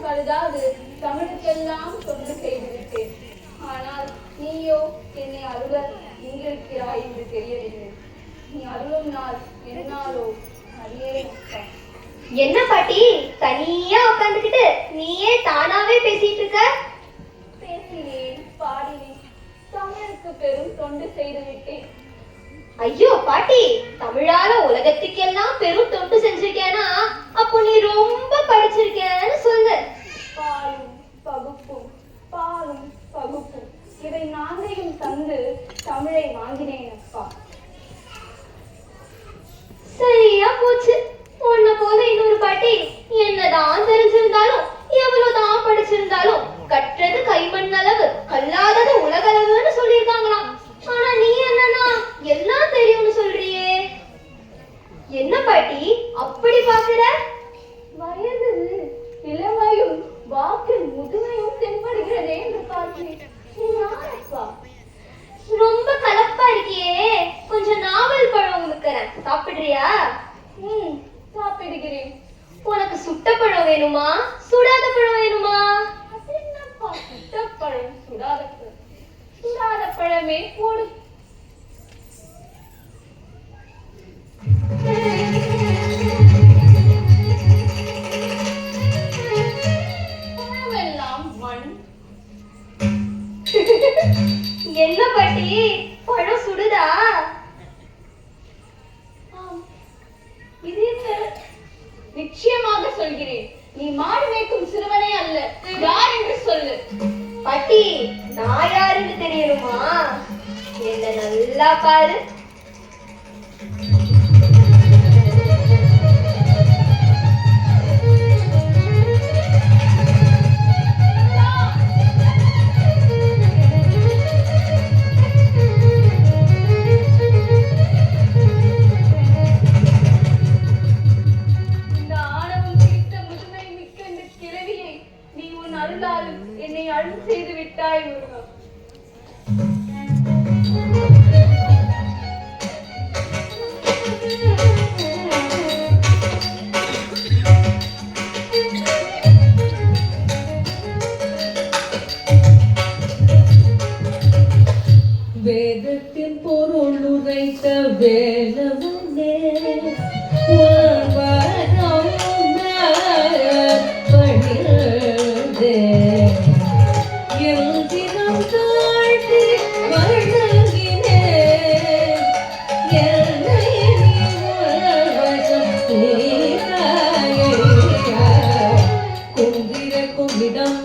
கருதாது தமிழுக்கெல்லாம் தொண்டு செய்துவிட்டேன். ஆனால் நீயோ என்னை அருள எங்கிருக்கிறாய் என்று தெரியவில்லை. நீ அருளும் நாள் என்னாலோ அறியே. என்ன பாட்டி தனியா உட்காந்துக்கிட்டு நீயே தானாவே பேசிட்டு இருக்க? பேசினேன், பாடினேன், தமிழுக்கு பெரும் தொண்டு செய்து விட்டேன். ஐயோ பாட்டி, தமிழால உலகத்துக்கெல்லாம் பெரும் தொண்டு செஞ்சிருக்கேனா அப்போ நீ ரொம்ப படிச்சிருக்கேன்னு சொல்லு. பாலும் பகுப்பும் பாலும் பகுப்பும் இவை நான்கையும் தந்து தமிழை வாங்கினேன் அப்பா. சரியா போச்சு. உன்ன போல இன்னொரு பாட்டி என்னதான் தெரிஞ்சிருந்தாலும் எவ்வளவுதான் படிச்சிருந்தாலும் கற்றது கைமண் அளவு கல்லாதது உலகளவுன்னு சொல்லியிருக்காங்களாம். ஆனா நீ என்னன்னா எல்லாம் தெரியும்னு சொல்றியே. என்ன பாட்டி அப்படி பாக்குற? வயதில் இளமையும் வாக்கில் முதுமையும் தென்படுகிறதே என்று பார்க்கிறேன். நீ யாரப்பா? ரொம்ப கலப்பா இருக்கியே. கொஞ்சம் நாவல் பழம் இருக்கிறேன், சாப்பிடுறியா? சாப்பிடுகிறேன். உனக்கு சுட்ட பழம் வேணுமா சுடாத பழம் வேணுமா? அது என்னப்பா சுட்ட பழம் சுடாத பழம்? சுடாத பழமே போடு. பழமெல்லாம் மண். என்ன பாட்டி பழம் சுடுதா? இது நிச்சயமாக சொல்கிறேன். நீ மாடு மேய்க்கும் சிறுவனே அல்ல. யார் என்று சொல்லு. பாட்டி நான் யாருன்னு தெரியணுமா? என்ன நல்லா பாரு. என்னை அருள் செய்து விட்டாய் முருகா. வேதத்தின் பொருள் உரைத்த வேலவனே குந்திர குவிடம்